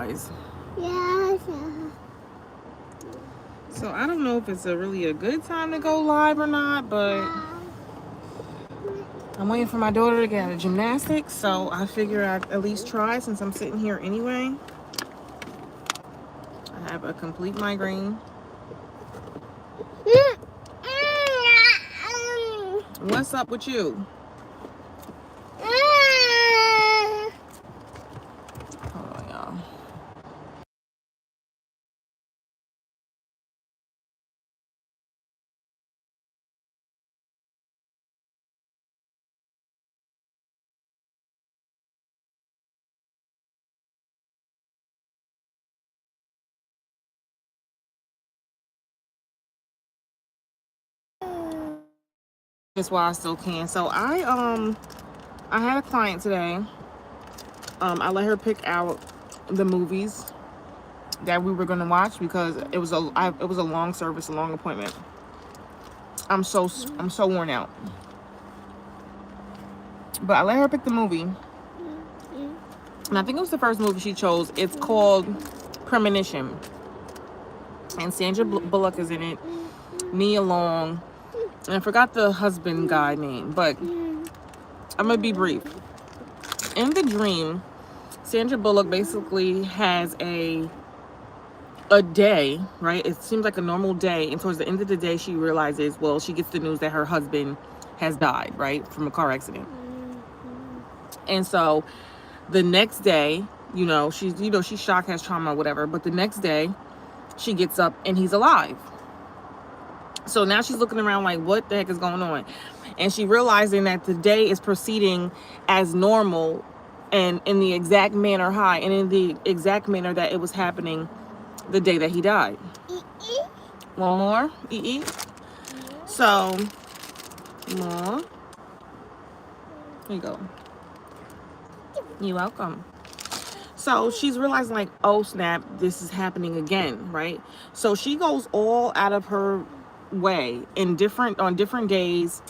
guys. So I don't know if it's really a good time to go live or not, but I'm waiting for my daughter to get out of gymnastics, so I figure I'd at least try since I'm sitting here anyway. I have a complete migraine. What's up with you? Hold on, y'all. Just while I still can. So I had a client today. I let her pick out the movies that we were gonna watch because it was a long service, a long appointment. I'm so worn out. But I let her pick the movie. And I think it was the first movie she chose. It's called Premonition. And Sandra Bullock is in it. Nia Long. And I forgot the husband guy name, but I'm gonna be brief. In the dream, Sandra Bullock basically has a day, right? It seems like a normal day, and towards the end of the day, she realizes, well, she gets the news that her husband has died, right, from a car accident. And so the next day, she's shocked, has trauma, whatever. But the next day, she gets up and he's alive. So now she's looking around like, what the heck is going on? And she realizing that the day is proceeding as normal and in the exact manner and in the exact manner that it was happening the day that he died. One more? So, more. Here you go. You're welcome. So she's realizing like, oh snap, this is happening again, right? So she goes all out of her way on different days,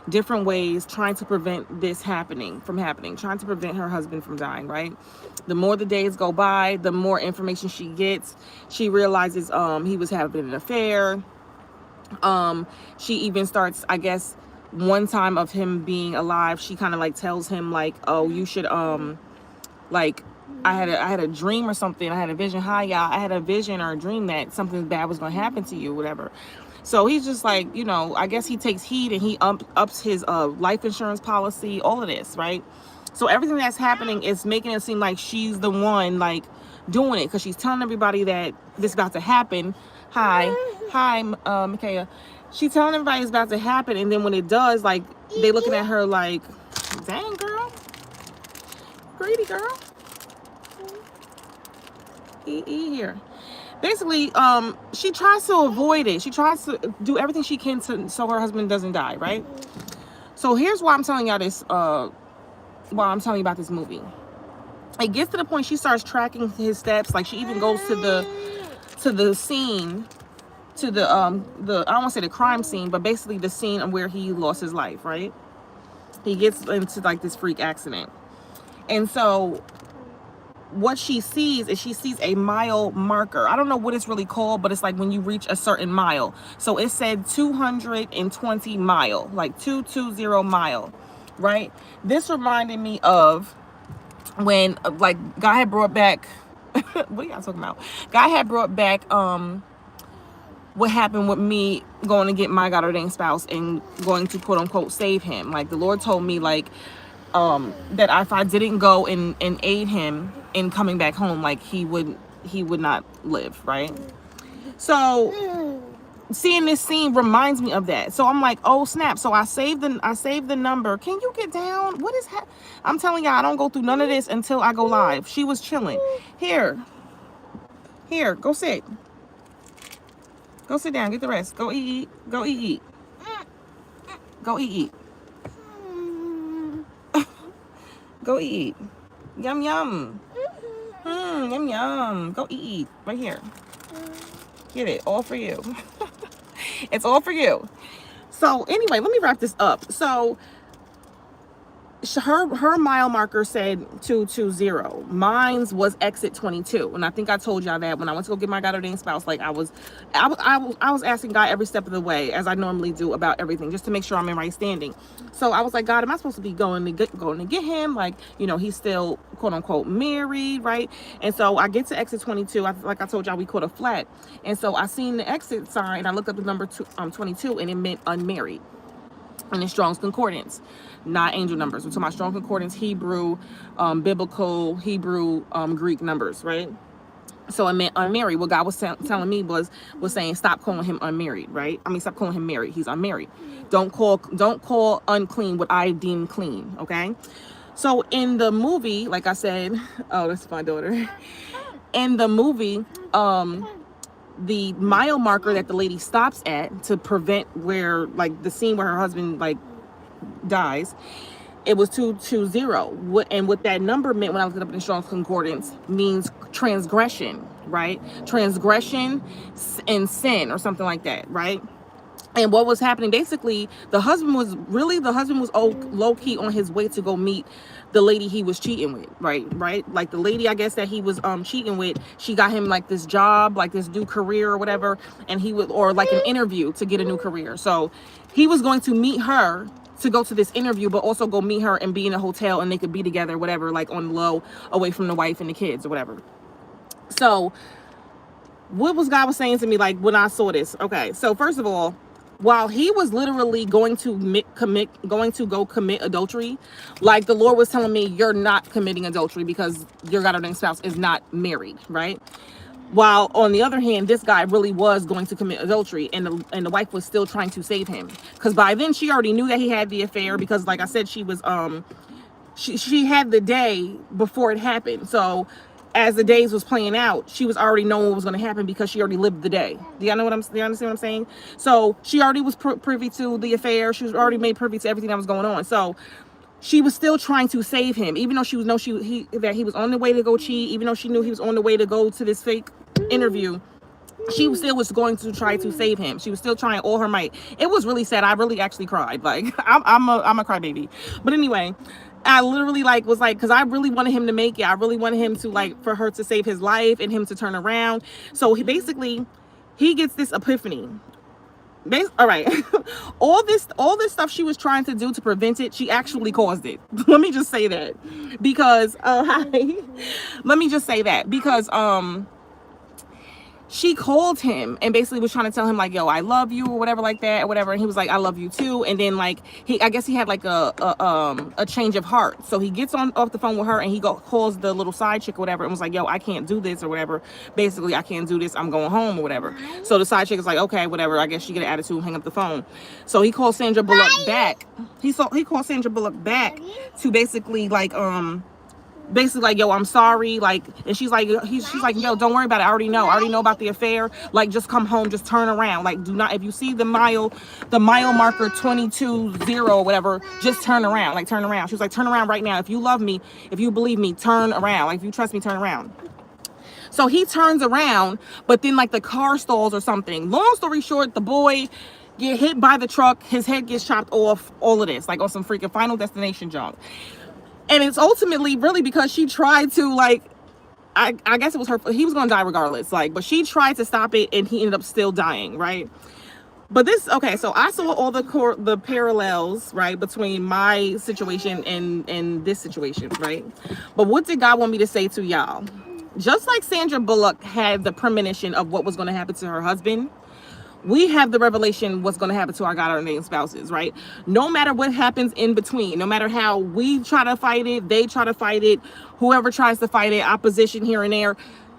different ways, trying to prevent this from happening, trying to prevent her husband from dying, right? The more the days go by, the more information she gets. She realizes he was having an affair. She even starts, I guess, one time of him being alive, she kind of like tells him like, oh, you should like I had a dream or something. I had a vision. Hi, y'all. I had a vision or a dream that something bad was going to happen to you, whatever. So he's just like, I guess he takes heed and he ups his life insurance policy, all of this, right? So everything that's happening is making it seem like she's the one like doing it because she's telling everybody that this is about to happen. Hi, Micaiah. She's telling everybody it's about to happen, and then when it does, like they looking at her like, dang girl, greedy girl. Here. Basically, she tries to avoid it. She tries to do everything she can so her husband doesn't die, right? So here's why I'm telling y'all this. Why I'm telling you about this movie. It gets to the point she starts tracking his steps. Like she even goes to the scene, to the I don't want to say the crime scene, but basically the scene of where he lost his life, right? He gets into like this freak accident, and so what she sees is a mile marker. I don't know what it's really called, but it's like when you reach a certain mile. So it said 220 mile, like 220 mile, right? This reminded me of when like God had brought back what are y'all talking about? God had brought back what happened with me going to get my God ordained spouse and going to quote unquote save him. Like the Lord told me like that if I didn't go and aid him in coming back home, like he would not live, right? So seeing this scene reminds me of that. So I'm like, oh snap. So I saved the number. Can you get down? What is I'm telling y'all, I don't go through none of this until I go live. She was chilling. Here, go sit. Go sit down, get the rest. Go eat. Go eat. Go eat. Go eat. Yum, yum. Yum, yum. Go eat. Right here. Get it. All for you. It's all for you. So, anyway, let me wrap this up. So, her mile marker said 220. Mine's was exit 22, and I think I told y'all that when I went to go get my God ordained spouse. Like I was asking God every step of the way, as I normally do, about everything, just to make sure I'm in right standing. So I was like, God, am I supposed to be going to get him? Like, you know, he's still quote unquote married, right? And so I get to exit 22. Like I told y'all, we caught a flat, and so I seen the exit sign. And I looked up the number 22, and it meant unmarried. And in Strong's Concordance, not angel numbers. We're talking about Strong Concordance, Hebrew, biblical, Hebrew, Greek numbers, right? So it meant unmarried. What God was telling me was saying, stop calling him unmarried, right? I mean, stop calling him married. He's unmarried. Don't call unclean what I deem clean, okay? So in the movie, like I said, oh, that's my daughter. In the movie, the mile marker that the lady stops at to prevent where, like, the scene where her husband, like, dies, it was 220. And what that number meant when I looked it up in Strong's Concordance means transgression, right? Transgression and sin or something like that, right? And what was happening, basically, the husband was low key on his way to go meet the lady he was cheating with, right? Like the lady, I guess, that he was cheating with, she got him like this job, like this new career or whatever, and he would, or like an interview to get a new career. So he was going to meet her to go to this interview, but also go meet her and be in a hotel, and they could be together, whatever, like on the low, away from the wife and the kids or whatever. So what was God was saying to me, like, when I saw this? Okay, so first of all, while he was literally going to go commit adultery, like, the Lord was telling me, you're not committing adultery because your God ordained spouse is not married, right? While on the other hand, this guy really was going to commit adultery, and the wife was still trying to save him, because by then she already knew that he had the affair, because like I said, she was she had the day before it happened. So as the days was playing out, she was already knowing what was going to happen, because she already lived the day. Do you understand what I'm saying? So she already was privy to the affair. She was already made privy to everything that was going on. So she was still trying to save him, even though she was that he was on the way to go cheat, even though she knew he was on the way to go to this fake interview. She still was going to try to save him. She was still trying all her might. It was really sad. I really actually cried. Like, I'm a crybaby. But anyway, I literally was like, because I really wanted him to make it. I really wanted him to, like, for her to save his life and him to turn around. So he gets this epiphany. All right. all this stuff she was trying to do to prevent it, she actually caused it. Let me just say that. Because let me just say that because she called him and basically was trying to tell him, like, yo, I love you, or whatever, like that, or whatever. And he was like, I love you too. And then, like, I guess he had like a change of heart. So he gets off the phone with her, and he calls the little side chick or whatever, and was like, yo, I can't do this or whatever. Basically, I can't do this. I'm going home or whatever. So the side chick is like, okay, whatever. I guess she get an attitude and hang up the phone. So he called Sandra Bullock back. He called Sandra Bullock back to basically like, yo, I'm sorry, like, and she's like, she's like, yo, don't worry about it. I already know about the affair. Like, just come home, just turn around. Like, do not, if you see the mile marker 220 or whatever, just turn around. Like, turn around. She was like, turn around right now. If you love me, if you believe me, turn around. Like, if you trust me, turn around. So he turns around, but then, like, the car stalls or something. Long story short, the boy get hit by the truck, his head gets chopped off, all of this, like, on some freaking Final Destination junk. And it's ultimately really because she tried to, like, I guess it was her, he was going to die regardless, like, but she tried to stop it, and he ended up still dying, right? But this, okay, so I saw all the parallels, right, between my situation and this situation, right? But what did God want me to say to y'all? Just like Sandra Bullock had the premonition of what was going to happen to her husband, we have the revelation what's going to happen to our God ordained spouses, right? No matter what happens in between, no matter how we try to fight it, they try to fight it, whoever tries to fight it, opposition here and there,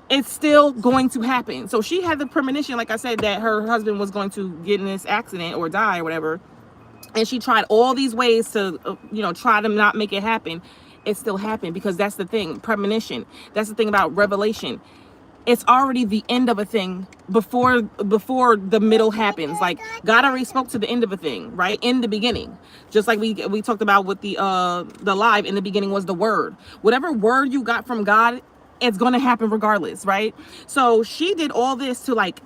it's still going to happen. So she had the premonition, like I said, that her husband was going to get in this accident or die or whatever. And she tried all these ways to, try to not make it happen. It still happened, because that's the thing, premonition. That's the thing about revelation. It's already the end of a thing before the middle happens. Like, God already spoke to the end of a thing, right? In the beginning. Just like we talked about with the live, in the beginning was the word. Whatever word you got from God, it's going to happen regardless, right? So she did all this to, like,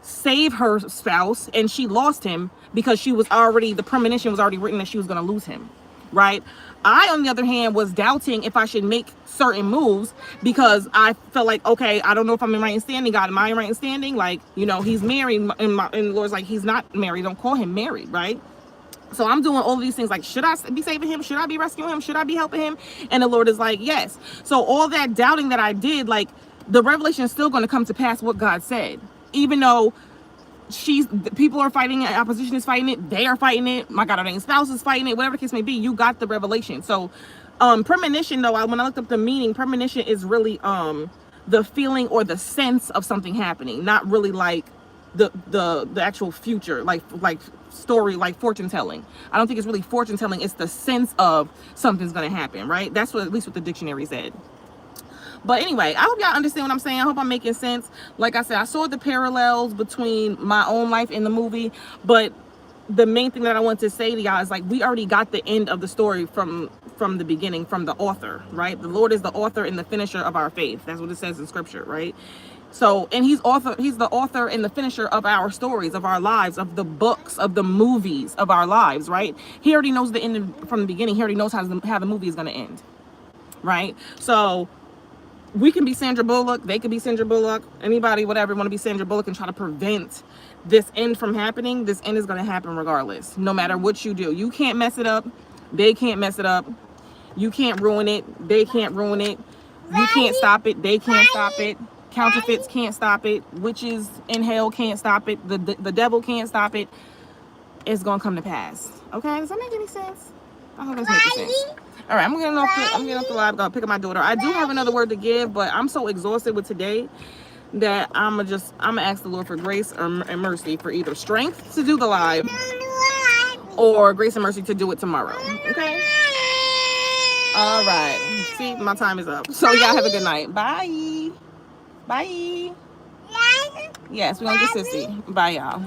save her spouse, and she lost him because the premonition was already written that she was going to lose him. right? I, on the other hand, was doubting if I should make certain moves because I felt like, okay, I don't know if I'm in right standing. God, am I in right standing? Like, you know, he's married, and the Lord's like, he's not married. Don't call him married, right? So I'm doing all of these things like, should I be saving him? Should I be rescuing him? Should I be helping him? And the Lord is like, yes. So all that doubting that I did, like, the revelation is still going to come to pass what God said. Even though people are fighting it, opposition is fighting it, they are fighting it, my God ordained spouse is fighting it, whatever the case may be, you got the revelation. So premonition, though, when I looked up the meaning, premonition is really the feeling or the sense of something happening, not really like the actual future, like story, like fortune telling. I don't think it's really fortune telling. It's the sense of something's going to happen, right? That's what, at least what the dictionary said. But anyway, I hope y'all understand what I'm saying. I hope I'm making sense. Like I said, I saw the parallels between my own life and the movie, but the main thing that I want to say to y'all is, like, we already got the end of the story from the beginning, from the author, right? The Lord is the author and the finisher of our faith. That's what it says in scripture, right? So, and he's the author and the finisher of our stories, of our lives, of the books, of the movies of our lives, right? He already knows the end from the beginning. He already knows how the movie is going to end, right? So we can be Sandra Bullock, they could be Sandra Bullock, anybody, whatever, want to be Sandra Bullock and try to prevent this end from happening. This end is going to happen regardless, no matter what you do. You can't mess it up. They can't mess it up. You can't ruin it. They can't ruin it. You can't stop it. They can't stop it. Counterfeits can't stop it. Witches in hell can't stop it. The devil can't stop it. It's going to come to pass. Okay? Does that make any sense? I hope that's making sense. All right, I'm getting off the live. Gotta pick up my daughter. I do have another word to give, but I'm so exhausted with today that I'm gonna ask the Lord for grace and mercy, for either strength to do the live or grace and mercy to do it tomorrow. Okay. All right. See, my time is up. So y'all have a good night. Bye. Bye. Yes, we're gonna get Sissy. Bye, y'all.